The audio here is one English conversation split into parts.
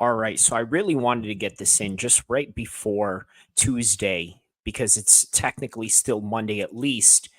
All right, so I really wanted to get this in just right before Tuesday because it's technically still Monday at least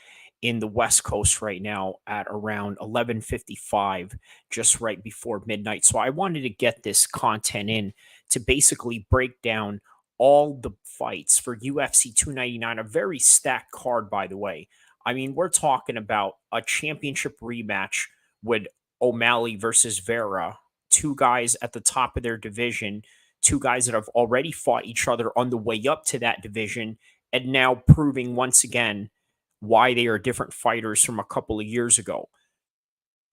in the West Coast right now at around 11:55, just right before midnight. So I wanted to get this content in to basically break down all the fights for UFC 299, a very stacked card, by the way. I mean, we're talking about a championship rematch with O'Malley versus Vera, two guys at the top of their division, two guys that have already fought each other on the way up to that division, and now proving once again why they are different fighters from a couple of years ago.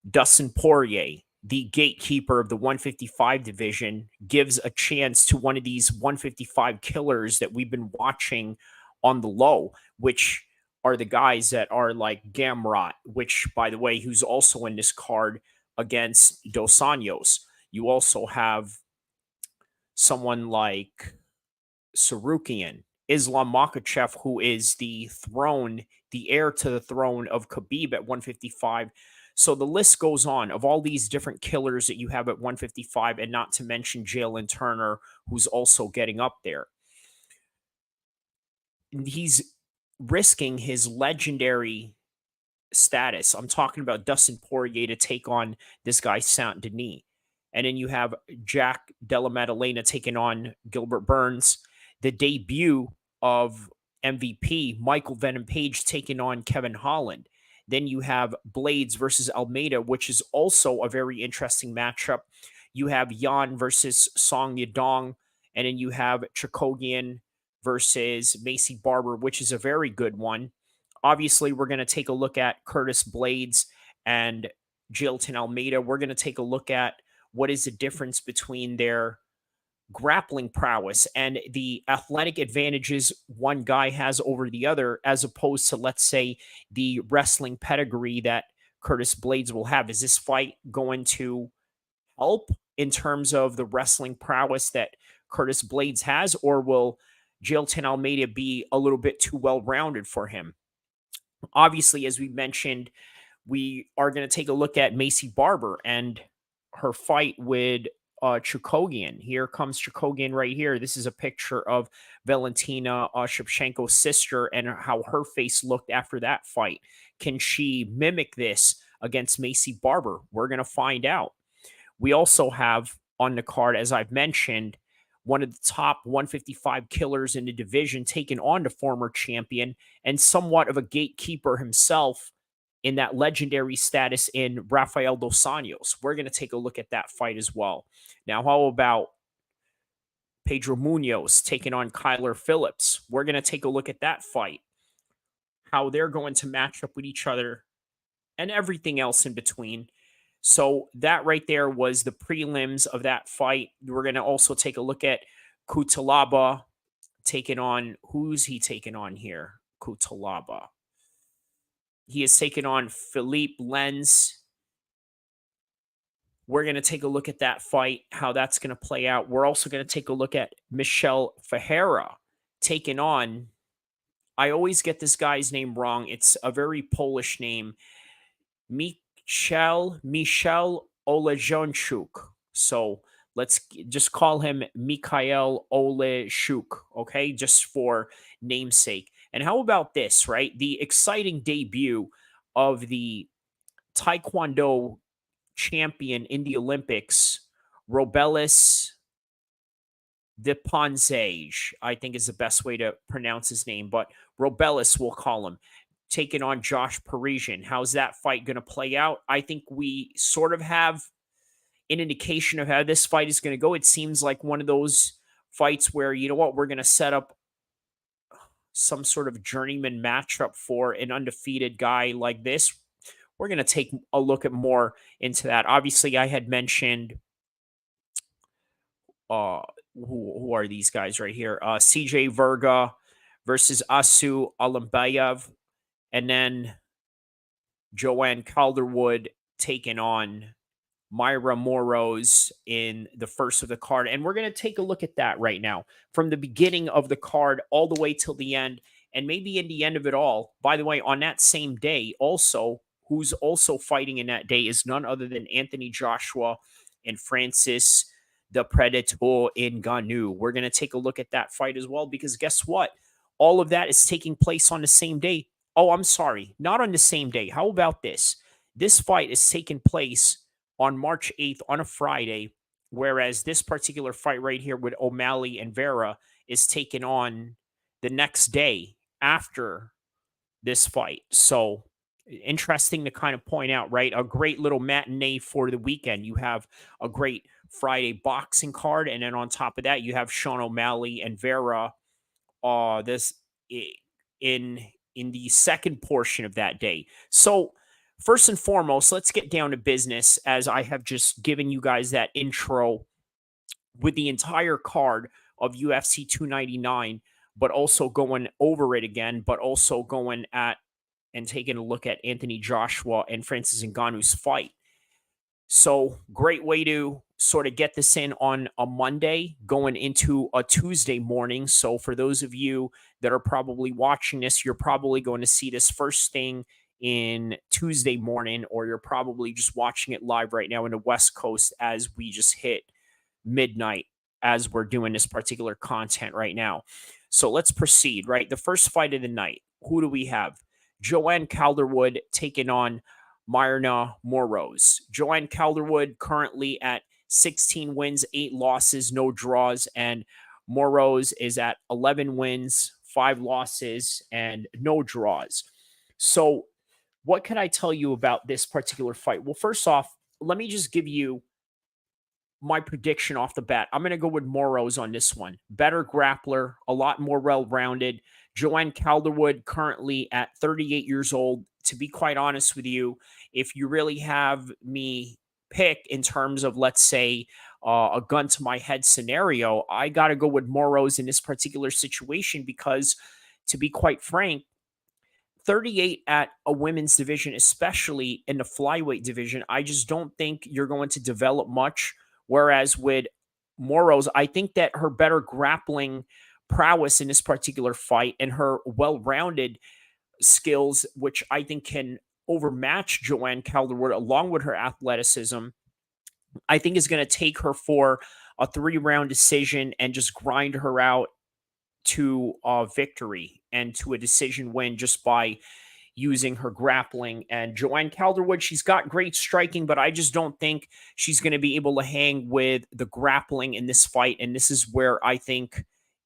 Dustin Poirier, the gatekeeper of the 155 division, gives a chance to one of these 155 killers that we've been watching on the low, which are the guys that are like Gamrot, which, by the way, who's also in this card against Dos Anjos. You also have someone like Sarukian, Islam Makhachev, who is the heir to the throne of Khabib at 155. So the list goes on of all these different killers that you have at 155, and not to mention Jalen Turner, who's also getting up there. He's risking his legendary status. I'm talking about Dustin Poirier to take on this guy Saint Denis. And then you have Jack Della Maddalena taking on Gilbert Burns. The debut of MVP Michael Venom Page taking on Kevin Holland. Then you have Blades versus Almeida, which is also a very interesting matchup. You have Yan versus Song Yadong, and then you have Chikogian versus Macy Barber, which is a very good one. Obviously, we're going to take a look at Curtis Blades and Jilton Almeida. We're going to take a look at what is the difference between their grappling prowess and the athletic advantages one guy has over the other, as opposed to, let's say, the wrestling pedigree that Curtis Blades will have. Is this fight going to help in terms of the wrestling prowess that Curtis Blades has, or will Jilton Almeida be a little bit too well rounded for him? Obviously, as we mentioned, we are going to take a look at Macy Barber and her fight with Chukogian. Here comes Chukogian right here. This is a picture of Valentina Shevchenko's sister and how her face looked after that fight. Can she mimic this against Macy Barber? We're going to find out. We also have on the card, as I've mentioned, one of the top 155 killers in the division taking on the former champion and somewhat of a gatekeeper himself in that legendary status in Rafael Dos Anjos. We're going to take a look at that fight as well. Now, how about Pedro Munoz taking on Kyler Phillips? We're going to take a look at that fight, how they're going to match up with each other, and everything else in between. So that right there was the prelims of that fight. We're going to also take a look at Kutalaba taking on, who's he taking on here? Kutalaba. He is taking on Philippe Lenz. We're going to take a look at that fight, how that's going to play out. We're also going to take a look at Michel Ferreira taking on, I always get this guy's name wrong. It's a very Polish name. Michel Olejonchuk. So let's just call him Mikhail Oleshuk, okay? Just for namesake. And how about this, right? The exciting debut of the Taekwondo champion in the Olympics, Robelis Diponzage, I think is the best way to pronounce his name, but Robelis, we'll call him, taking on Josh Parisian. How's that fight going to play out? I think we sort of have an indication of how this fight is going to go. It seems like one of those fights where, you know what, we're going to set up some sort of journeyman matchup for an undefeated guy like this. We're going to take a look at more into that. Obviously, I had mentioned who are these guys right here? CJ Verga versus Asu Alambayev, and then Joanne Calderwood taking on Myra Moros in the first of the card. And we're going to take a look at that right now from the beginning of the card all the way till the end, and maybe in the end of it all. By the way, on that same day, also, who's also fighting in that day is none other than Anthony Joshua and Francis the Predator Ngannou. We're going to take a look at that fight as well because guess what? All of that is taking place on the same day. Oh, I'm sorry, not on the same day. How about this? This fight is taking place on March 8th on a Friday, whereas this particular fight right here with O'Malley and Vera is taken on the next day after this fight. So interesting to kind of point out, right? A great little matinee for the weekend. You have a great Friday boxing card, and then on top of that, you have Sean O'Malley and Vera. This in the second portion of that day. So first and foremost, let's get down to business. As I have just given you guys that intro with the entire card of UFC 299, but also going over it again, but also going at and taking a look at Anthony Joshua and Francis Ngannou's fight. So, great way to sort of get this in on a Monday going into a Tuesday morning. So, for those of you that are probably watching this, you're probably going to see this first thing in Tuesday morning, or you're probably just watching it live right now in the West Coast as we just hit midnight as we're doing this particular content right now. So let's proceed, right? The first fight of the night. Who do we have? Joanne Calderwood taking on Myrna Moroz. Joanne Calderwood currently at 16 wins, 8 losses, no draws, and Moroz is at 11 wins, 5 losses, and no draws. So, what can I tell you about this particular fight? Well, first off, let me just give you my prediction off the bat. I'm going to go with Moroz on this one. Better grappler, a lot more well rounded. Joanne Calderwood currently at 38 years old. To be quite honest with you, if you really have me pick in terms of, let's say, a gun to my head scenario, I got to go with Moroz in this particular situation because, to be quite frank, 38 at a women's division, especially in the flyweight division, I just don't think you're going to develop much. Whereas with Moroz, I think that her better grappling prowess in this particular fight and her well rounded skills, which I think can overmatch Joanne Calderwood along with her athleticism, I think is going to take her for a 3-round decision and just grind her out to a victory and to a decision win just by using her grappling. And Joanne Calderwood, she's got great striking, but I just don't think she's going to be able to hang with the grappling in this fight. And this is where I think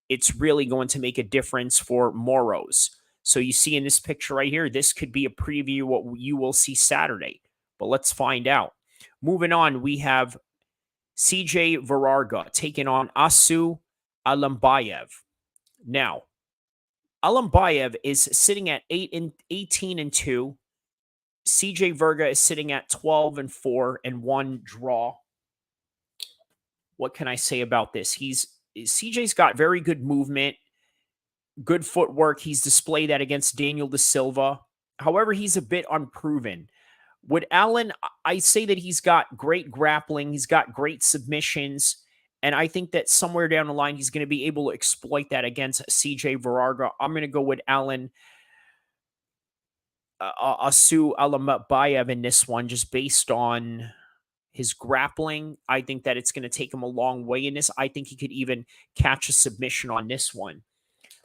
it's really going to make a difference for Moroz. So you see in this picture right here, this could be a preview of what you will see Saturday. But let's find out. Moving on, we have CJ Vararga taking on Asu Alambayev. Now, Alambayev is sitting at 18-2. CJ Verga is sitting at 12-4 and 1 draw. What can I say about this? CJ's got very good movement, good footwork. He's displayed that against Daniel Da Silva. However, he's a bit unproven. With Allen, I say that he's got great grappling, he's got great submissions, and I think that somewhere down the line, he's going to be able to exploit that against CJ Vararga. I'm going to go with Allen Asu Alambayev in this one, just based on his grappling. I think that it's going to take him a long way in this. I think he could even catch a submission on this one.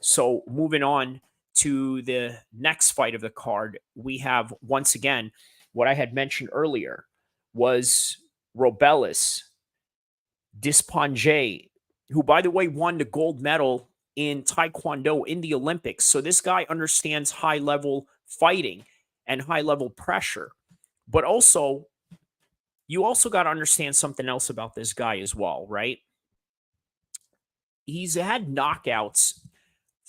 So moving on to the next fight of the card, we have once again what I had mentioned earlier was Robelis Disponje, who, by the way, won the gold medal in Taekwondo in the Olympics. So this guy understands high level fighting and high level pressure. But also, you also got to understand something else about this guy as well, right? He's had knockouts,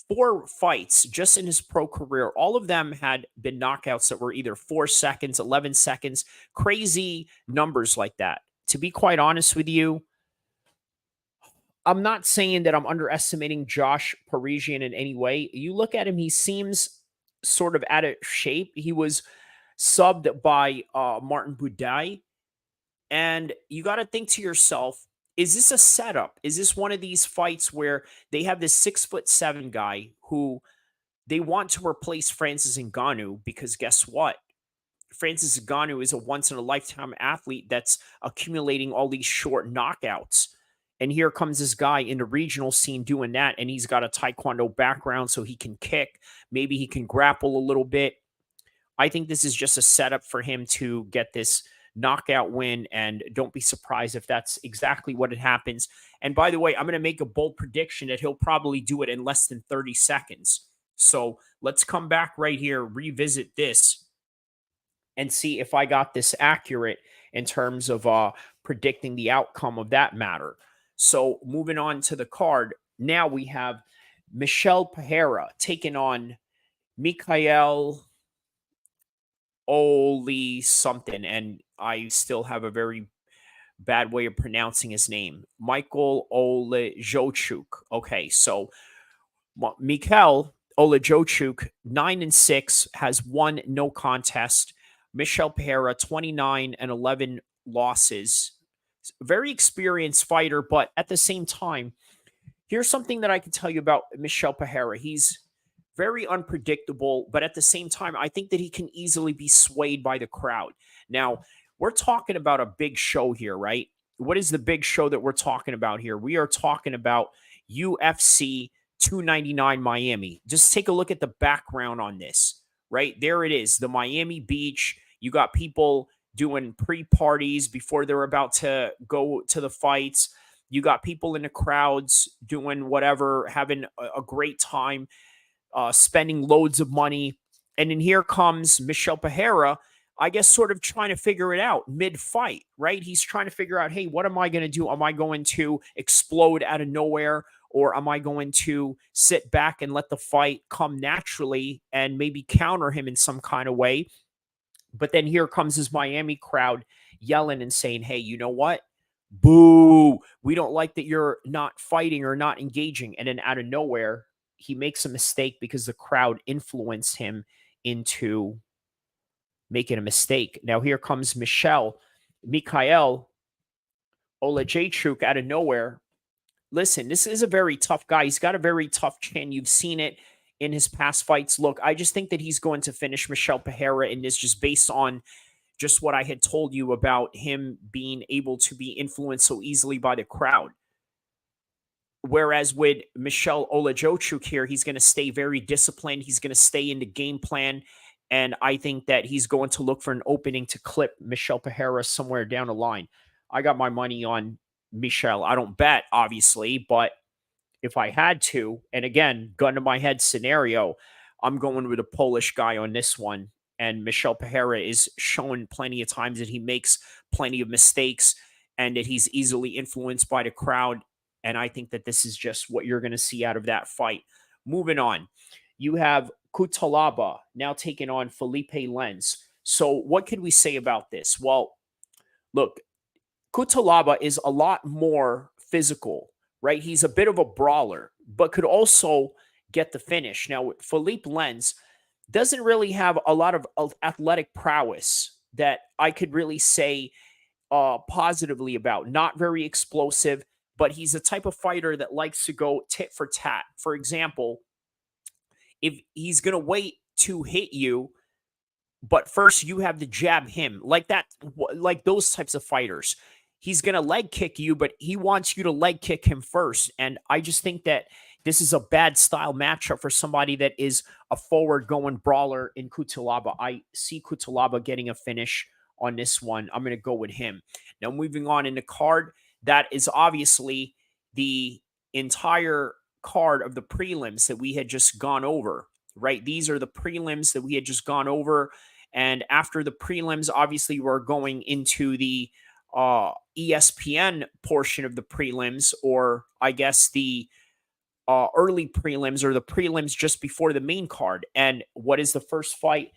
4 fights just in his pro career. All of them had been knockouts that were either 4 seconds, 11 seconds, crazy numbers like that. To be quite honest with you, I'm not saying that I'm underestimating Josh Parisian in any way. You look at him, he seems sort of out of shape. He was subbed by Martin Buday. And you got to think to yourself, is this a setup? Is this one of these fights where they have this 6'7" guy who they want to replace Francis Ngannou? Because guess what? Francis Ngannou is a once in a lifetime athlete that's accumulating all these short knockouts. And here comes this guy in the regional scene doing that, and he's got a taekwondo background, so he can kick. Maybe he can grapple a little bit. I think this is just a setup for him to get this knockout win, and don't be surprised if that's exactly what it happens. And by the way, I'm going to make a bold prediction that he'll probably do it in less than 30 seconds. So let's come back right here, revisit this, and see if I got this accurate in terms of predicting the outcome of that matter. So moving on to the card, now we have Michel Pereira taking on Mikhail Oli something, and I still have a very bad way of pronouncing his name. Michael Olejochuk. Okay, so Mikhail Olejochuk, 9-6, has won no contest. Michel Pereira, 29-11 losses. Very experienced fighter, but at the same time, here's something that I can tell you about Michel Pereira. He's very unpredictable, but at the same time, I think that he can easily be swayed by the crowd. Now, we're talking about a big show here, right? What is the big show that we're talking about here? We are talking about UFC 299 Miami. Just take a look at the background on this, right? There it is, the Miami Beach. You got people doing pre-parties before they're about to go to the fights. You got people in the crowds doing whatever, having a great time, spending loads of money. And then here comes Michel Pereira, I guess, sort of trying to figure it out mid-fight, right? He's trying to figure out, hey, what am I going to do? Am I going to explode out of nowhere? Or am I going to sit back and let the fight come naturally and maybe counter him in some kind of way? But then here comes his Miami crowd yelling and saying, hey, you know what? Boo. We don't like that you're not fighting or not engaging. And then out of nowhere, he makes a mistake because the crowd influenced him into making a mistake. Now here comes Mikhail Olajaychuk out of nowhere. Listen, this is a very tough guy. He's got a very tough chin. You've seen it in his past fights. Look, I just think that he's going to finish Michel Pereira in this, just based on just what I had told you about him being able to be influenced so easily by the crowd. Whereas with Michel Olejochuk here, he's going to stay very disciplined. He's going to stay in the game plan. And I think that he's going to look for an opening to clip Michel Pereira somewhere down the line. I got my money on Michel. I don't bet, obviously, but if I had to, and again, gun to my head scenario, I'm going with a Polish guy on this one. And Michel Pereira is shown plenty of times that he makes plenty of mistakes and that he's easily influenced by the crowd. And I think that this is just what you're going to see out of that fight. Moving on, you have Kutalaba now taking on Felipe Lenz. So what could we say about this? Well, look, Kutalaba is a lot more physical, right? He's a bit of a brawler, but could also get the finish. Now, Felipe Lenz doesn't really have a lot of athletic prowess that I could really say positively about. Not very explosive, but he's a type of fighter that likes to go tit for tat. For example, if he's going to wait to hit you, but first you have to jab him, like that, like those types of fighters. He's going to leg kick you, but he wants you to leg kick him first. And I just think that this is a bad style matchup for somebody that is a forward going brawler in Kutalaba. I see Kutalaba getting a finish on this one. I'm going to go with him. Now, moving on in the card, that is obviously the entire card of the prelims that we had just gone over, right? These are the prelims that we had just gone over. And after the prelims, obviously, we're going into the ESPN portion of the prelims, or I guess the early prelims, or the prelims just before the main card. And what is the first fight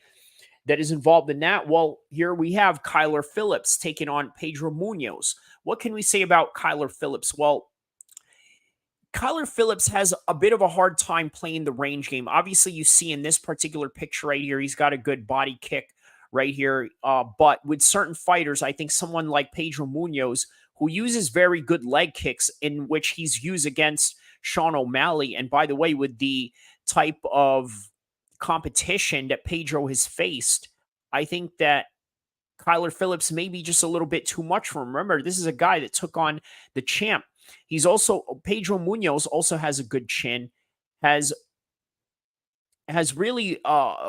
that is involved in that? Well, here we have Kyler Phillips taking on Pedro Munoz. What can we say about Kyler Phillips? Well, Kyler Phillips has a bit of a hard time playing the range game. Obviously, you see in this particular picture right here, he's got a good body kick right here. But with certain fighters, I think someone like Pedro Munoz, who uses very good leg kicks, in which he's used against Sean O'Malley. And by the way, with the type of competition that Pedro has faced, I think that Kyler Phillips may be just a little bit too much for him. Remember, this is a guy that took on the champ. He's also Pedro Munoz also has a good chin, has really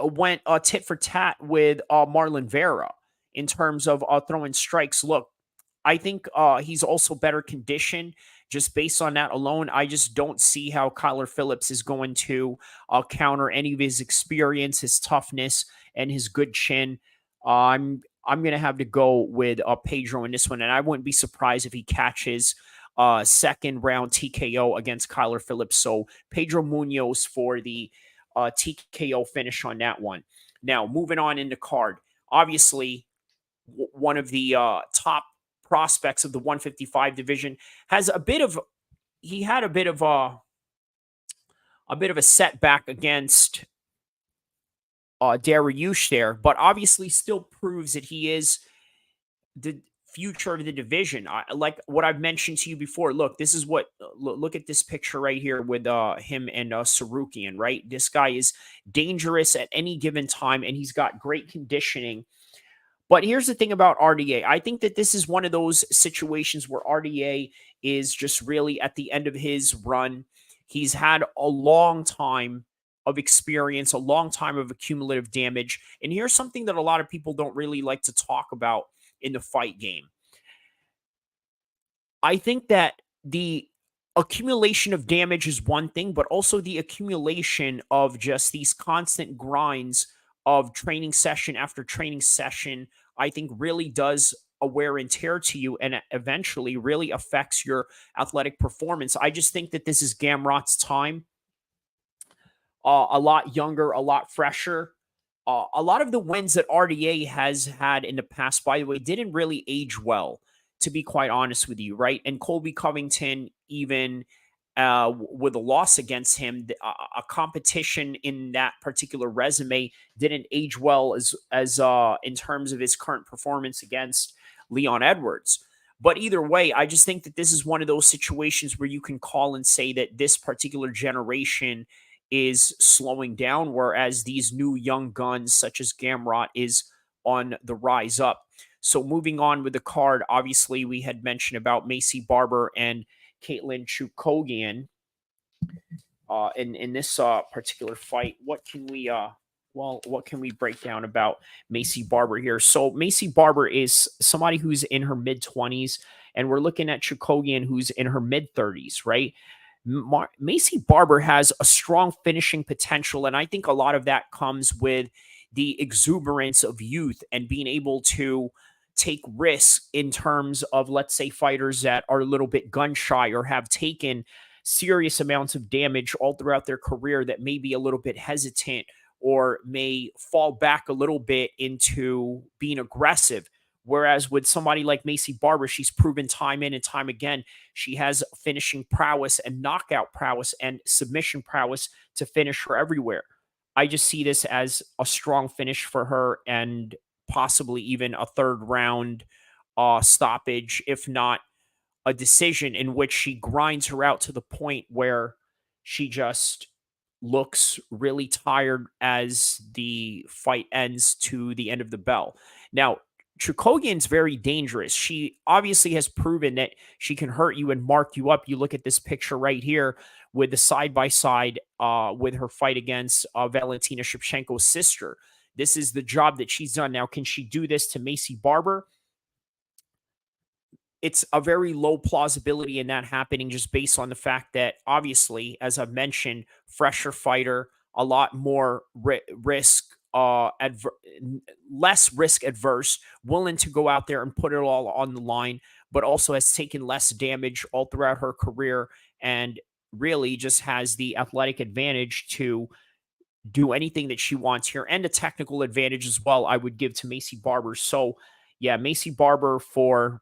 went tit for tat with Marlon Vera in terms of throwing strikes. Look, I think he's also better conditioned. Just based on that alone, I just don't see how Kyler Phillips is going to counter any of his experience, his toughness, and his good chin. I'm going to have to go with Pedro in this one, and I wouldn't be surprised if he catches second round TKO against Kyler Phillips. So Pedro Munoz for the TKO finish on that one. Now moving on in the card, obviously one of the top prospects of the 155 division has a bit of he had a bit of a setback against Dariush there, but obviously still proves that he is the future of the division. Like what I've mentioned to you before. Look, this is what look at this picture right here with him and Sarukian. Right, this guy is dangerous at any given time, and he's got great conditioning. But here's the thing about RDA. I think that this is one of those situations where RDA is just really at the end of his run. He's had a long time of experience, a long time of accumulative damage. And here's something that a lot of people don't really like to talk about in the fight game. I think that the accumulation of damage is one thing, but also the accumulation of just these constant grinds of training session after training session, I think really does a wear and tear to you and eventually really affects your athletic performance. I just think that this is Gamrot's time, a lot younger, a lot fresher. A lot of the wins that RDA has had in the past, by the way, didn't really age well, to be quite honest with you, right? And Colby Covington, even with a loss against him, a competition in that particular resume didn't age well as in terms of his current performance against Leon Edwards. But either way, I just think that this is one of those situations where you can call and say that this particular generation is slowing down, whereas these new young guns, such as Gamrot, is on the rise up. So moving on with the card, obviously we had mentioned about Macy Barber and Caitlin Chukogian in this particular fight. What can we break down about Macy Barber here? So Macy Barber is somebody who's in her mid-20s, and we're looking at Chukogian, who's in her mid-30s, right? Macy Barber has a strong finishing potential, and I think a lot of that comes with the exuberance of youth and being able to take risks in terms of, let's say, fighters that are a little bit gun shy or have taken serious amounts of damage all throughout their career that may be a little bit hesitant or may fall back a little bit into being aggressive. Whereas with somebody like Macy Barber, she's proven time in and time again, she has finishing prowess and knockout prowess and submission prowess to finish her everywhere. I just see this as a strong finish for her and possibly even a third round stoppage, if not a decision in which she grinds her out to the point where she just looks really tired as the fight ends to the end of the bell. Now, Chukogian's very dangerous. She obviously has proven that she can hurt you and mark you up. You look at this picture right here with the side by side with her fight against Valentina Shevchenko's sister. This is the job that she's done. Now, can she do this to Macy Barber? It's a very low plausibility in that happening just based on the fact that obviously, as I've mentioned, fresher fighter, a lot more less risk adverse, willing to go out there and put it all on the line, but also has taken less damage all throughout her career and really just has the athletic advantage to do anything that she wants here and a technical advantage as well, I would give to Macy Barber. So, yeah, Macy Barber for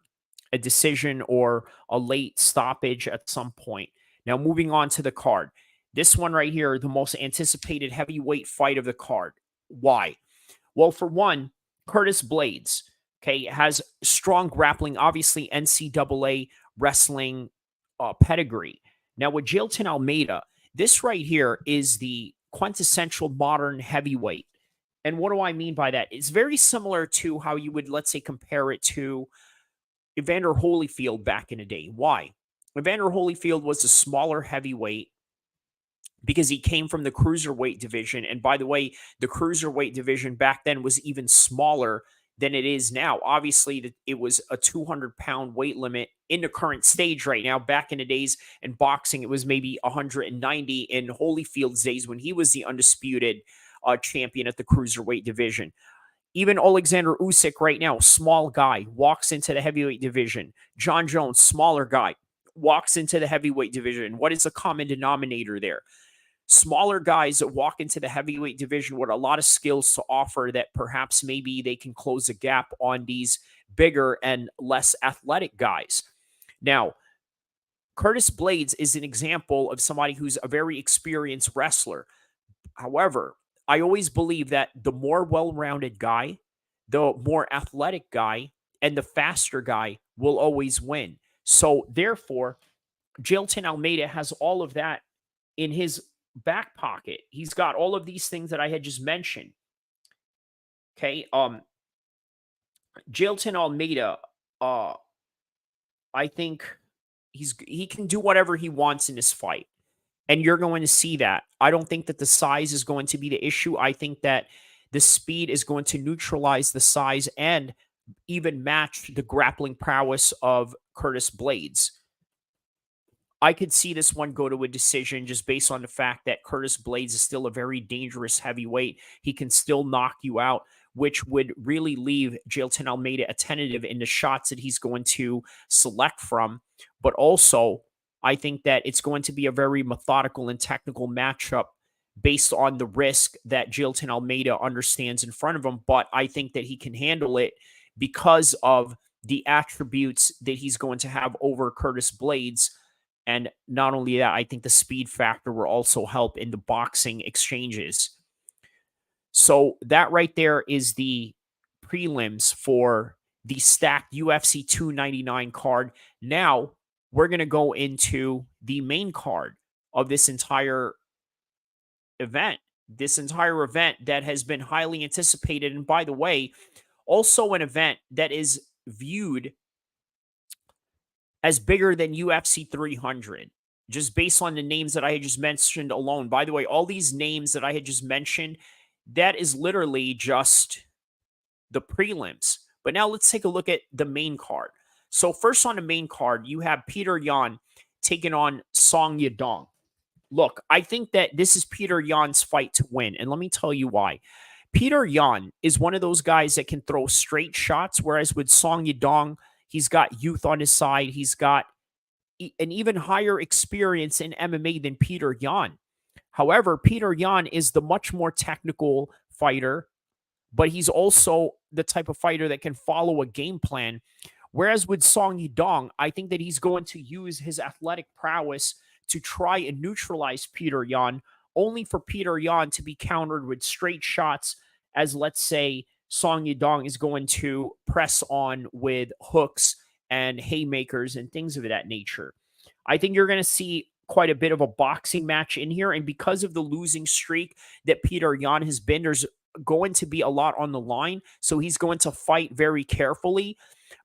a decision or a late stoppage at some point. Now, moving on to the card. This one right here, the most anticipated heavyweight fight of the card. Why? Well, for one, Curtis Blades, okay, has strong grappling, obviously NCAA wrestling pedigree. Now, with Jailton Almeida, this right here is the quintessential modern heavyweight. And what do I mean by that? It's very similar to how you would, let's say, compare it to Evander Holyfield back in the day. Why? Evander Holyfield was a smaller heavyweight because he came from the cruiserweight division. And by the way, the cruiserweight division back then was even smaller than it is now. Obviously, it was a 200-pound weight limit in the current stage right now. Back in the days in boxing, it was maybe 190 in Holyfield's days when he was the undisputed champion at the cruiserweight division. Even Alexander Usyk right now, small guy, walks into the heavyweight division. John Jones, smaller guy, walks into the heavyweight division. What is the common denominator there? Smaller guys that walk into the heavyweight division with a lot of skills to offer that perhaps maybe they can close a gap on these bigger and less athletic guys. Now, Curtis Blades is an example of somebody who's a very experienced wrestler. However, I always believe that the more well-rounded guy, the more athletic guy, and the faster guy will always win. So therefore, Jailton Almeida has all of that in his back pocket. He's got all of these things that I had just mentioned. Okay. Jailton Almeida, I think he can do whatever he wants in this fight. And you're going to see that. I don't think that the size is going to be the issue. I think that the speed is going to neutralize the size and even match the grappling prowess of Curtis Blades. I could see this one go to a decision just based on the fact that Curtis Blades is still a very dangerous heavyweight. He can still knock you out, which would really leave Jailton Almeida attentive in the shots that he's going to select from. But also, I think that it's going to be a very methodical and technical matchup based on the risk that Jailton Almeida understands in front of him. But I think that he can handle it because of the attributes that he's going to have over Curtis Blades. And not only that, I think the speed factor will also help in the boxing exchanges. So that right there is the prelims for the stacked UFC 299 card. Now we're going to go into the main card of this entire event. This entire event that has been highly anticipated. And by the way, also an event that is viewed as bigger than UFC 300, just based on the names that I had just mentioned alone. By the way, all these names that I had just mentioned, that is literally just the prelims. But now let's take a look at the main card. So first on the main card, you have Peter Yan taking on Song Yadong. Look, I think that this is Peter Yan's fight to win, and let me tell you why. Peter Yan is one of those guys that can throw straight shots, whereas with Song Yadong, he's got youth on his side. He's got an even higher experience in MMA than Peter Yan. However, Peter Yan is the much more technical fighter, but he's also the type of fighter that can follow a game plan. Whereas with Song Yadong, I think that he's going to use his athletic prowess to try and neutralize Peter Yan, only for Peter Yan to be countered with straight shots, as let's say Song Yadong is going to press on with hooks and haymakers and things of that nature. I think you're going to see quite a bit of a boxing match in here. And because of the losing streak that Peter Yan has been, there's going to be a lot on the line. So he's going to fight very carefully.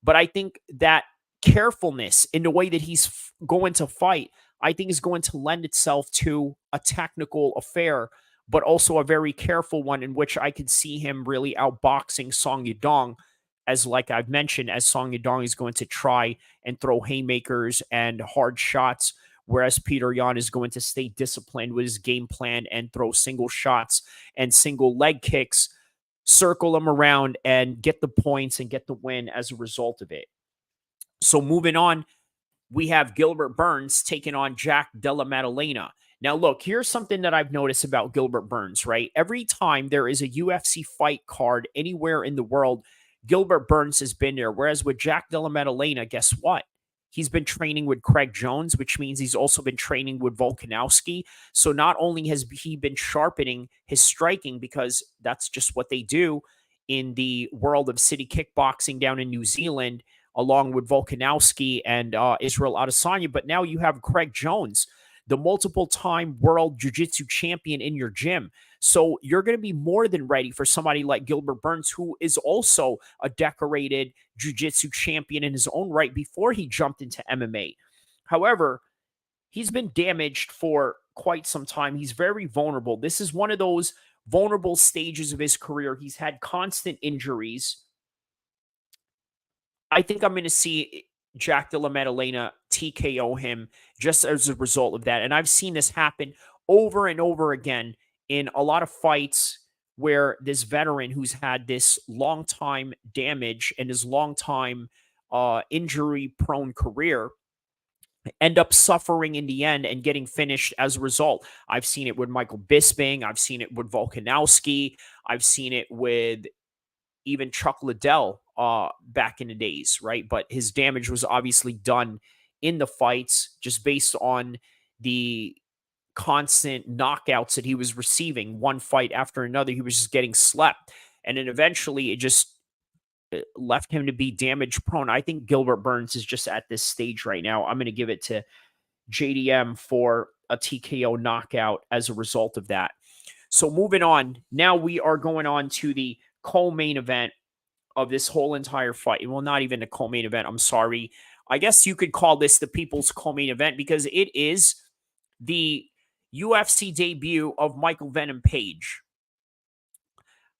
But I think that carefulness in the way that he's going to fight, I think is going to lend itself to a technical affair, but also a very careful one in which I could see him really outboxing Song Yadong, as like I've mentioned, as Song Yadong is going to try and throw haymakers and hard shots, whereas Peter Yan is going to stay disciplined with his game plan and throw single shots and single leg kicks, circle them around and get the points and get the win as a result of it. So moving on, we have Gilbert Burns taking on Jack Della Maddalena. Now, look, here's something that I've noticed about Gilbert Burns, right? Every time there is a UFC fight card anywhere in the world, Gilbert Burns has been there. Whereas with Jack Della Maddalena, guess what? He's been training with Craig Jones, which means he's also been training with Volkanovski. So not only has he been sharpening his striking, because that's just what they do in the world of city kickboxing down in New Zealand, along with Volkanovski and Israel Adesanya, but now you have Craig Jones. the multiple time world jiu-jitsu champion in your gym. So you're going to be more than ready for somebody like Gilbert Burns, who is also a decorated jiu-jitsu champion in his own right before he jumped into MMA. However, he's been damaged for quite some time. He's very vulnerable. This is one of those vulnerable stages of his career. He's had constant injuries. I think I'm going to see Jack Della Maddalena TKO him just as a result of that. And I've seen this happen over and over again in a lot of fights where this veteran who's had this long time damage and his long time injury prone career end up suffering in the end and getting finished as a result. I've seen it with Michael Bisping. I've seen it with Volkanovski. I've seen it with even Chuck Liddell back in the days, right? But his damage was obviously done in the fights just based on the constant knockouts that he was receiving one fight after another. He was just getting slept. And then eventually it just left him to be damage prone. I think Gilbert Burns is just at this stage right now. I'm going to give it to JDM for a TKO knockout as a result of that. So moving on, now we are going on to the co-main event of this whole entire fight. Well, not even the co-main event. I'm sorry. I guess you could call this the people's co-main event because it is the UFC debut of Michael Venom Page.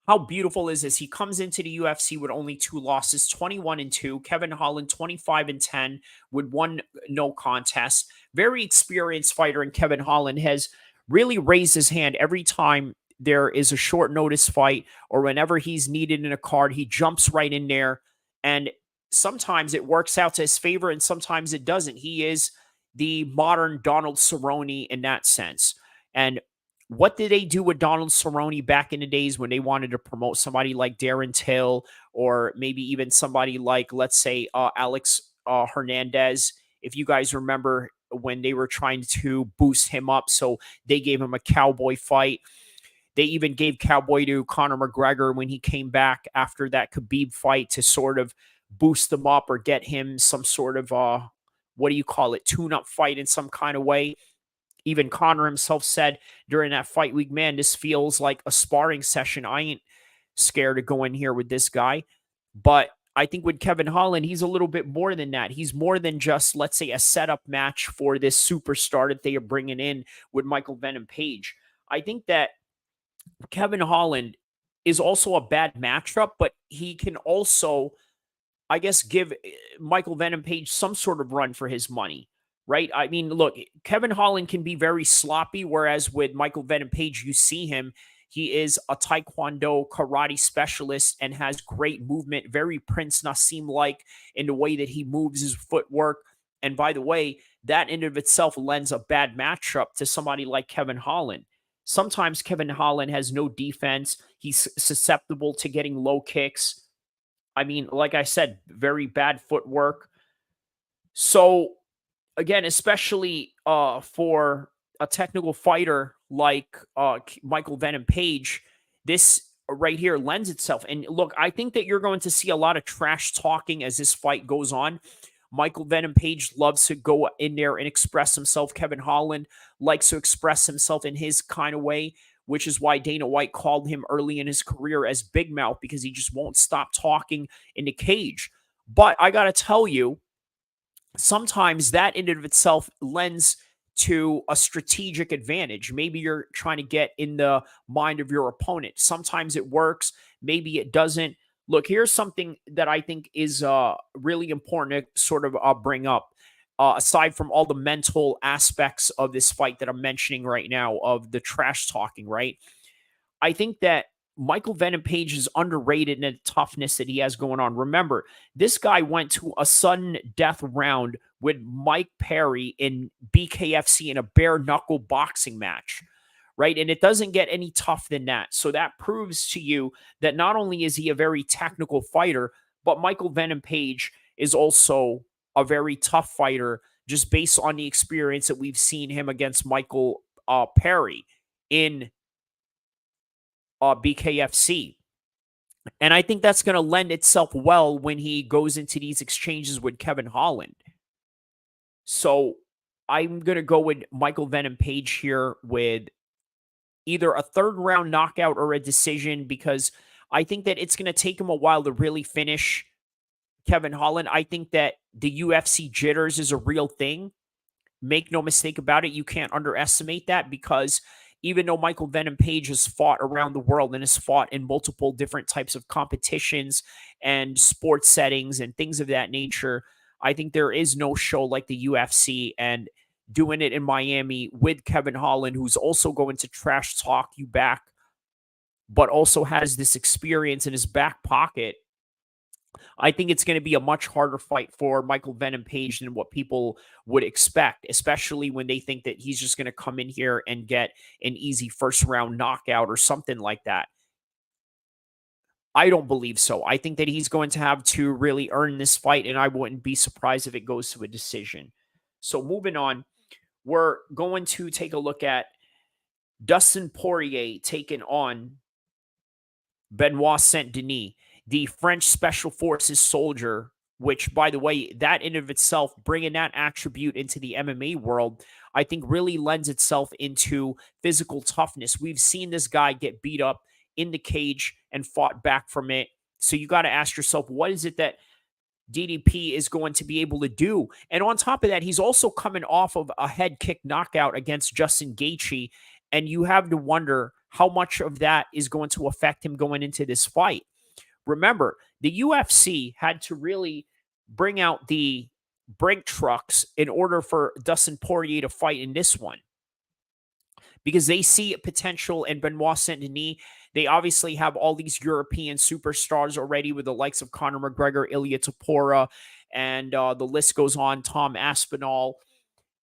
How beautiful is this? He comes into the UFC with only 2 losses, 21-2. Kevin Holland, 25-10 with 1 no contest. Very experienced fighter, and Kevin Holland has really raised his hand every time there is a short notice fight or whenever he's needed in a card. He jumps right in there, and sometimes it works out to his favor, and sometimes it doesn't. He is the modern Donald Cerrone in that sense. And what did they do with Donald Cerrone back in the days when they wanted to promote somebody like Darren Till or maybe even somebody like, let's say, Alex Hernandez? If you guys remember when they were trying to boost him up, so they gave him a cowboy fight. They even gave cowboy to Conor McGregor when he came back after that Khabib fight to sort of boost him up or get him some sort of, what do you call it, tune-up fight in some kind of way. Even Conor himself said during that fight week, man, this feels like a sparring session. I ain't scared to go in here with this guy. But I think with Kevin Holland, he's a little bit more than that. He's more than just, let's say, a setup match for this superstar that they are bringing in with Michael Venom Page. I think that Kevin Holland is also a bad matchup, but he can also, I guess, give Michael Venom Page some sort of run for his money, right? I mean, look, Kevin Holland can be very sloppy, whereas with Michael Venom Page, you see him. He is a Taekwondo karate specialist and has great movement, very Prince Nassim like in the way that he moves his footwork. And by the way, that in and of itself lends a bad matchup to somebody like Kevin Holland. Sometimes Kevin Holland has no defense. He's susceptible to getting low kicks. I mean, like I said, very bad footwork. So again, especially for a technical fighter like Michael Venom Page, this right here lends itself. And look, I think that you're going to see a lot of trash talking as this fight goes on. Michael Venom Page loves to go in there and express himself. Kevin Holland likes to express himself in his kind of way, which is why Dana White called him early in his career as Big Mouth, because he just won't stop talking in the cage. But I got to tell you, sometimes that in and of itself lends to a strategic advantage. Maybe you're trying to get in the mind of your opponent. Sometimes it works, maybe it doesn't. Look, here's something that I think is really important to sort of bring up. Aside from all the mental aspects of this fight that I'm mentioning right now, of the trash talking, right? I think that Michael Venom Page is underrated in the toughness that he has going on. Remember, this guy went to a sudden death round with Mike Perry in BKFC in a bare knuckle boxing match, right? And it doesn't get any tough than that. So that proves to you that not only is he a very technical fighter, but Michael Venom Page is also a very tough fighter, just based on the experience that we've seen him against Michael Perry in BKFC. And I think that's going to lend itself well when he goes into these exchanges with Kevin Holland. So I'm going to go with Michael Venom Page here with either a third round knockout or a decision because I think that it's going to take him a while to really finish Kevin Holland. I think that the UFC jitters is a real thing. Make no mistake about it. You can't underestimate that because even though Michael Venom Page has fought around the world and has fought in multiple different types of competitions and sports settings and things of that nature, I think there is no show like the UFC. And doing it in Miami with Kevin Holland, who's also going to trash talk you back, but also has this experience in his back pocket. I think it's going to be a much harder fight for Michael Venom Page than what people would expect, especially when they think that he's just going to come in here and get an easy first round knockout or something like that. I don't believe so. I think that he's going to have to really earn this fight, and I wouldn't be surprised if it goes to a decision. So, moving on, we're going to take a look at Dustin Poirier taking on Benoit Saint Denis, the French Special Forces soldier, which, by the way, that in of itself, bringing that attribute into the MMA world, I think really lends itself into physical toughness. We've seen this guy get beat up in the cage and fought back from it. So you got to ask yourself, what is it that DDP is going to be able to do? And on top of that, he's also coming off of a head kick knockout against Justin Gaethje, and you have to wonder how much of that is going to affect him going into this fight. Remember, the UFC had to really bring out the brake trucks in order for Dustin Poirier to fight in this one because they see potential in Benoit Saint Denis. They obviously have all these European superstars already with the likes of Conor McGregor, Ilya Tapora, and the list goes on, Tom Aspinall.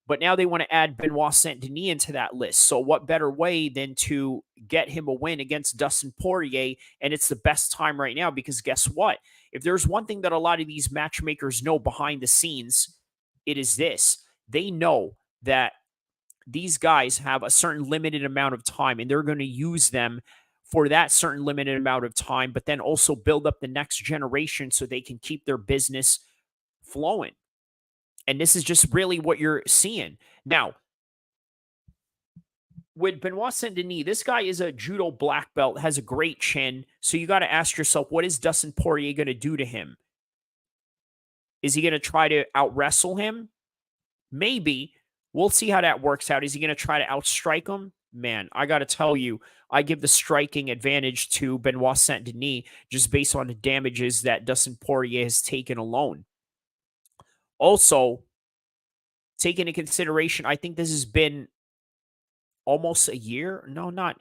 But now they want to add Benoit Saint Denis into that list. So what better way than to get him a win against Dustin Poirier? And it's the best time right now because guess what? If there's one thing that a lot of these matchmakers know behind the scenes, it is this. They know that these guys have a certain limited amount of time and they're going to use them for that certain limited amount of time, but then also build up the next generation so they can keep their business flowing. And this is just really what you're seeing. Now, with Benoit Saint Denis, this guy is a judo black belt, has a great chin. So you got to ask yourself, what is Dustin Poirier going to do to him? Is he going to try to out wrestle him? Maybe. We'll see how that works out. Is he going to try to outstrike him? Man, I got to tell you, I give the striking advantage to Benoit Saint Denis just based on the damages that Dustin Poirier has taken alone. Also, take into consideration, I think this has been almost a year. No, not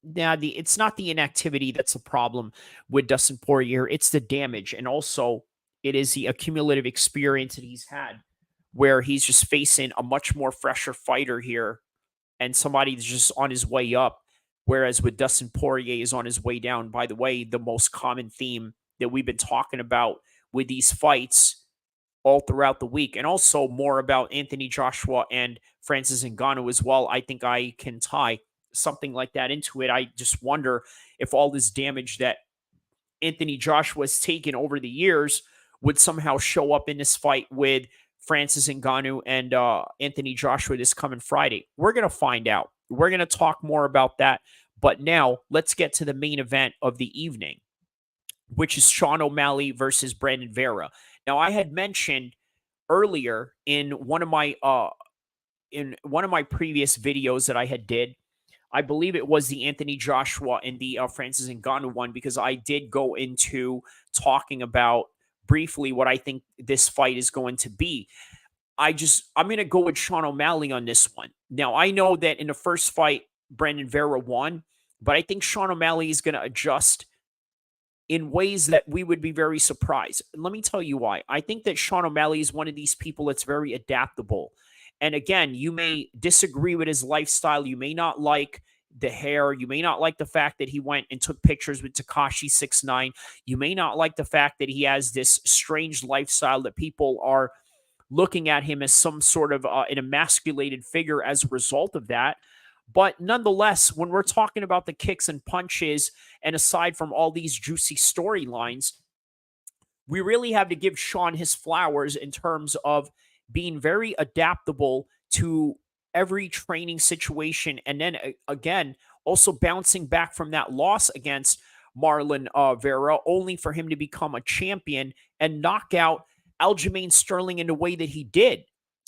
now. It's not the inactivity that's the problem with Dustin Poirier. It's the damage, and also it is the accumulative experience that he's had, where he's just facing a much more fresher fighter here, and somebody that's just on his way up. Whereas with Dustin Poirier is on his way down. By the way, the most common theme that we've been talking about with these fights all throughout the week, and also more about Anthony Joshua and Francis Ngannou as well. I think I can tie something like that into it. I just wonder if all this damage that Anthony Joshua has taken over the years would somehow show up in this fight with Francis Ngannou and Anthony Joshua this coming Friday. We're going to find out. We're going to talk more about that. But now let's get to the main event of the evening, which is Sean O'Malley versus Brandon Vera. Now, I had mentioned earlier in one of my previous videos that I had did, I believe it was the Anthony Joshua and the Francis Ngannou one, because I did go into talking about briefly what I think this fight is going to be. I'm going to go with Sean O'Malley on this one. Now, I know that in the first fight, Brandon Vera won, but I think Sean O'Malley is going to adjust in ways that we would be very surprised. And let me tell you why. I think that Sean O'Malley is one of these people that's very adaptable. And again, you may disagree with his lifestyle. You may not like the hair. You may not like the fact that he went and took pictures with Tekashi 6ix9ine. You may not like the fact that he has this strange lifestyle that people are looking at him as some sort of an emasculated figure as a result of that. But nonetheless, when we're talking about the kicks and punches, and aside from all these juicy storylines, we really have to give Sean his flowers in terms of being very adaptable to every training situation. And then again, also bouncing back from that loss against Marlon Vera, only for him to become a champion and knock out Aljamain Sterling in the way that he did.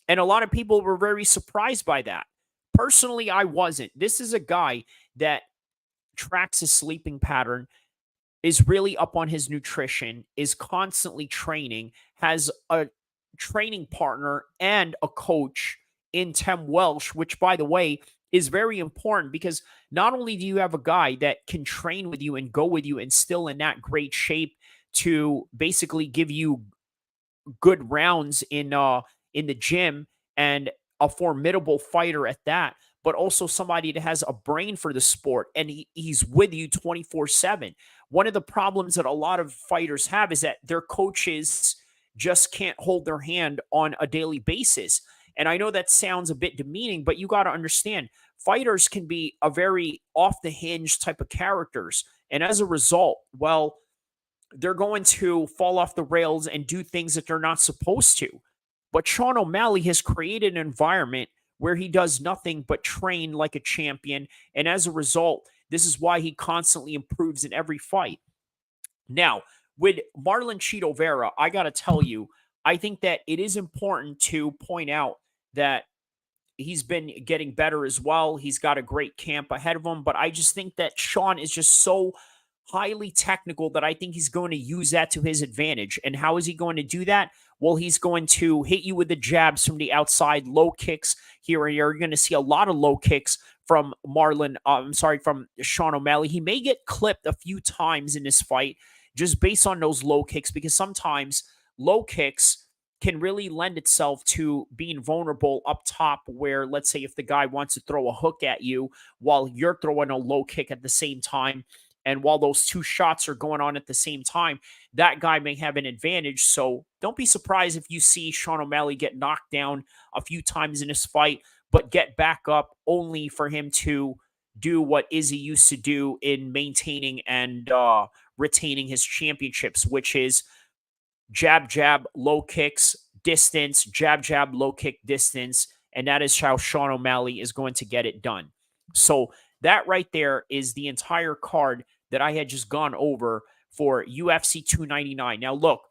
And a lot of people were very surprised by that. Personally, I wasn't. This is a guy that tracks his sleeping pattern, is really up on his nutrition, is constantly training, has a training partner and a coach in Tim Welsh, which, by the way, is very important because not only do you have a guy that can train with you and go with you and still in that great shape to basically give you good rounds in the gym and a formidable fighter at that, but also somebody that has a brain for the sport and he's with you 24/7. One of the problems that a lot of fighters have is that their coaches just can't hold their hand on a daily basis. And I know that sounds a bit demeaning, but you got to understand fighters can be a very off the hinge type of characters. And as a result, well, they're going to fall off the rails and do things that they're not supposed to. But Sean O'Malley has created an environment where he does nothing but train like a champion. And as a result, this is why he constantly improves in every fight. Now, with Marlon Chito Vera, I got to tell you, I think that it is important to point out that he's been getting better as well. He's got a great camp ahead of him, but I just think that Sean is just so highly technical that I think he's going to use that to his advantage. And how is he going to do that? Well, he's going to hit you with the jabs from the outside, low kicks here and there. You're going to see a lot of low kicks from from Sean O'Malley. He may get clipped a few times in this fight just based on those low kicks because sometimes low kicks can really lend itself to being vulnerable up top where let's say if the guy wants to throw a hook at you while you're throwing a low kick at the same time, and while those two shots are going on at the same time, that guy may have an advantage. So don't be surprised if you see Sean O'Malley get knocked down a few times in this fight, but get back up only for him to do what Izzy used to do in maintaining and retaining his championships, which is jab, jab, low kicks, distance, jab, jab, low kick, distance. And that is how Sean O'Malley is going to get it done. So that right there is the entire card that I had just gone over for UFC 299. Now, look,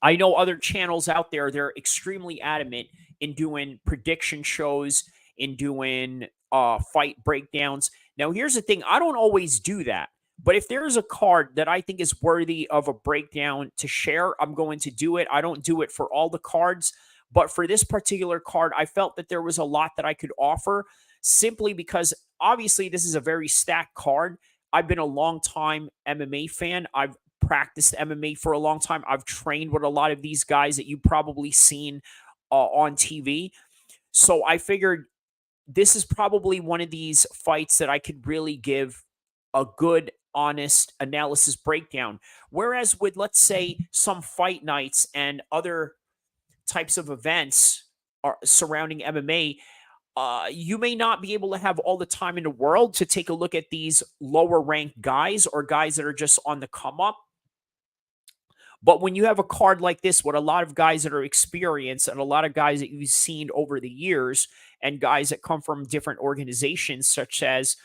I know other channels out there, they're extremely adamant in doing prediction shows, in doing fight breakdowns. Now, here's the thing, I don't always do that. But if there's a card that I think is worthy of a breakdown to share, I'm going to do it. I don't do it for all the cards, but for this particular card, I felt that there was a lot that I could offer simply because obviously this is a very stacked card. I've been a long time MMA fan. I've practiced MMA for a long time. I've trained with a lot of these guys that you've probably seen on TV. So I figured this is probably one of these fights that I could really give a good, honest analysis breakdown. Whereas with, let's say, some fight nights and other types of events surrounding MMA, you may not be able to have all the time in the world to take a look at these lower ranked guys or guys that are just on the come up. But when you have a card like this with a lot of guys that are experienced and a lot of guys that you've seen over the years and guys that come from different organizations such as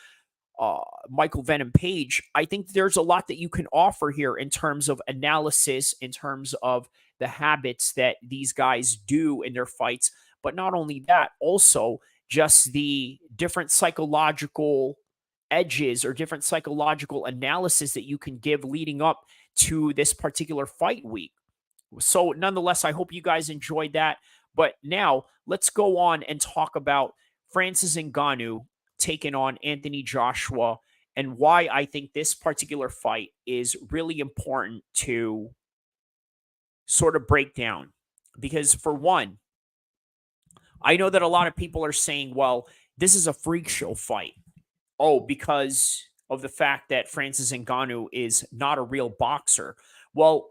Michael Venom Page, I think there's a lot that you can offer here in terms of analysis, in terms of the habits that these guys do in their fights. But not only that, also just the different psychological edges or different psychological analysis that you can give leading up to this particular fight week. So, nonetheless, I hope you guys enjoyed that. But now let's go on and talk about Francis Ngannou taking on Anthony Joshua and why I think this particular fight is really important to sort of break down. Because, for one, I know that a lot of people are saying, well, this is a freak show fight. Oh, because of the fact that Francis Ngannou is not a real boxer. Well,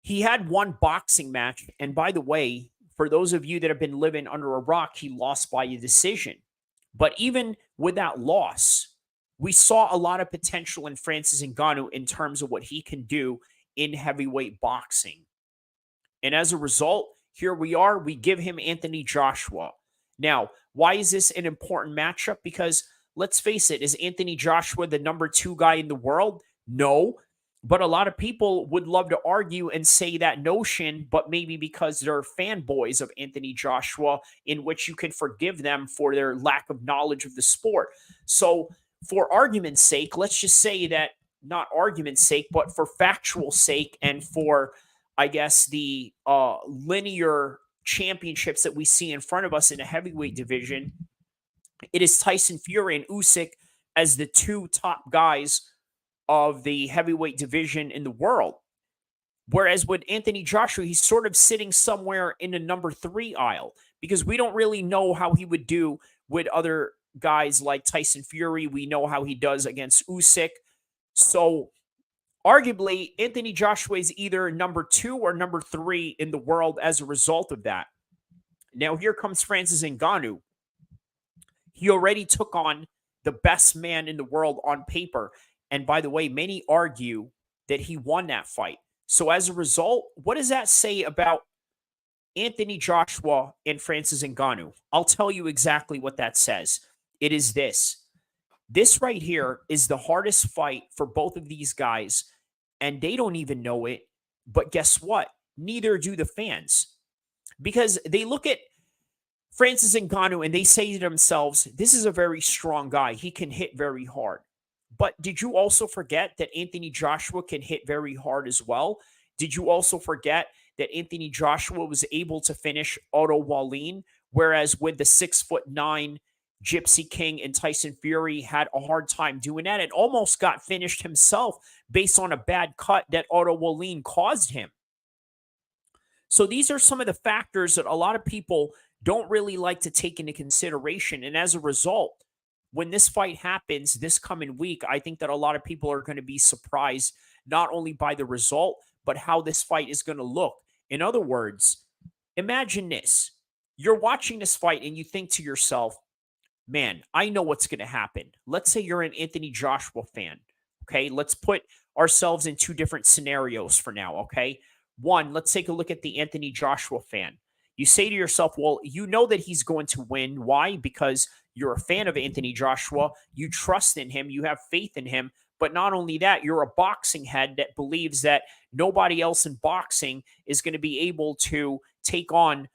he had one boxing match. And by the way, for those of you that have been living under a rock, he lost by a decision. But even with that loss, we saw a lot of potential in Francis Ngannou in terms of what he can do in heavyweight boxing. And as a result, here we are. We give him Anthony Joshua. Now, why is this an important matchup? Because let's face it, is Anthony Joshua the number two guy in the world? No. But a lot of people would love to argue and say that notion, but maybe because they're fanboys of Anthony Joshua, in which you can forgive them for their lack of knowledge of the sport. So, for argument's sake, let's just say that, not argument's sake, but for factual sake and for, I guess, the linear championships that we see in front of us in the heavyweight division, it is Tyson Fury and Usyk as the two top guys of the heavyweight division in the world. Whereas with Anthony Joshua, he's sort of sitting somewhere in the number three aisle because we don't really know how he would do with other guys like Tyson Fury. We know how he does against Usyk. So arguably, Anthony Joshua is either number two or number three in the world as a result of that. Now, here comes Francis Ngannou. He already took on the best man in the world on paper. And by the way, many argue that he won that fight. So as a result, what does that say about Anthony Joshua and Francis Ngannou? I'll tell you exactly what that says. It is this. This right here is the hardest fight for both of these guys, and they don't even know it. But guess what? Neither do the fans. Because they look at Francis Ngannou and they say to themselves, this is a very strong guy. He can hit very hard. But did you also forget that Anthony Joshua can hit very hard as well? Did you also forget that Anthony Joshua was able to finish Otto Wallin, whereas with the 6'9" Gypsy King and Tyson Fury had a hard time doing that and almost got finished himself based on a bad cut that Otto Wallin caused him. So these are some of the factors that a lot of people don't really like to take into consideration. And as a result, when this fight happens this coming week, I think that a lot of people are going to be surprised not only by the result, but how this fight is going to look. In other words, imagine this. You're watching this fight and you think to yourself, man, I know what's going to happen. Let's say you're an Anthony Joshua fan. Okay. Let's put ourselves in two different scenarios for now. Okay. One, let's take a look at the Anthony Joshua fan. You say to yourself, well, you know that he's going to win. Why? Because you're a fan of Anthony Joshua. You trust in him. You have faith in him. But not only that, you're a boxing head that believes that nobody else in boxing is going to be able to take on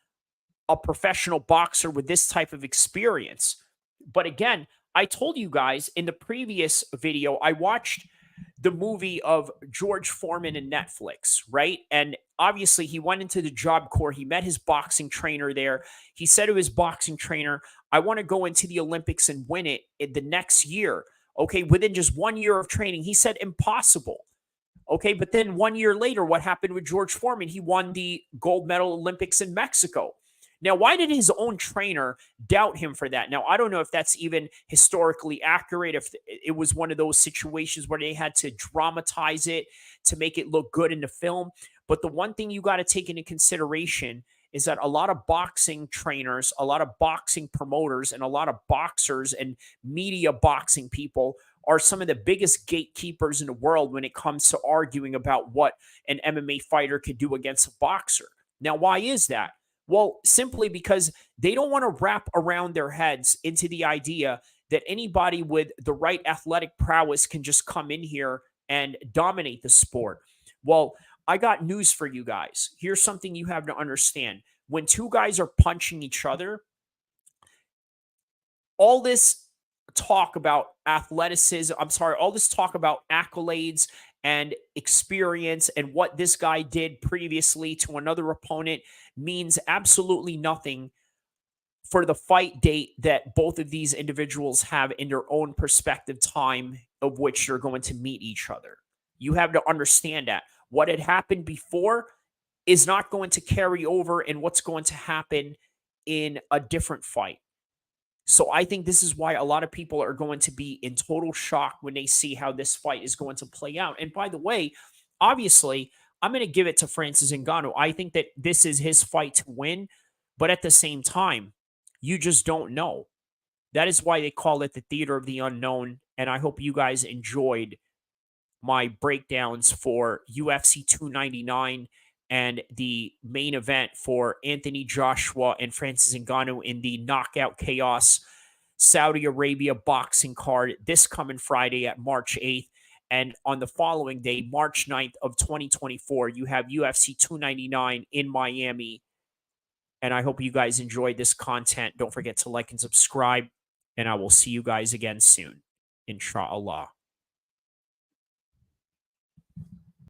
a professional boxer with this type of experience. But again, I told you guys in the previous video, I watched the movie of George Foreman in Netflix, right? And obviously, he went into the Job Corps. He met his boxing trainer there. He said to his boxing trainer, I want to go into the Olympics and win it in the next year. Okay, within just 1 year of training. He said, impossible. Okay, but then 1 year later, what happened with George Foreman? He won the gold medal Olympics in Mexico. Now, why did his own trainer doubt him for that? Now, I don't know if that's even historically accurate, if it was one of those situations where they had to dramatize it to make it look good in the film. But the one thing you got to take into consideration is that a lot of boxing trainers, a lot of boxing promoters, and a lot of boxers and media boxing people are some of the biggest gatekeepers in the world when it comes to arguing about what an MMA fighter could do against a boxer. Now, why is that? Well, simply because they don't want to wrap around their heads into the idea that anybody with the right athletic prowess can just come in here and dominate the sport. Well, I got news for you guys. Here's something you have to understand. When two guys are punching each other, all this talk about athleticism, all this talk about accolades and experience and what this guy did previously to another opponent means absolutely nothing for the fight date that both of these individuals have in their own perspective time of which they're going to meet each other. You have to understand that what had happened before is not going to carry over in what's going to happen in a different fight. So I think this is why a lot of people are going to be in total shock when they see how this fight is going to play out. And by the way, obviously, I'm going to give it to Francis Ngannou. I think that this is his fight to win, but at the same time, you just don't know. That is why they call it the theater of the unknown. And I hope you guys enjoyed my breakdowns for UFC 299 and the main event for Anthony Joshua and Francis Ngannou in the Knockout Chaos Saudi Arabia boxing card this coming Friday at March 8th. And on the following day, March 9th of 2024, you have UFC 299 in Miami. And I hope you guys enjoyed this content. Don't forget to like and subscribe. And I will see you guys again soon. Inshallah.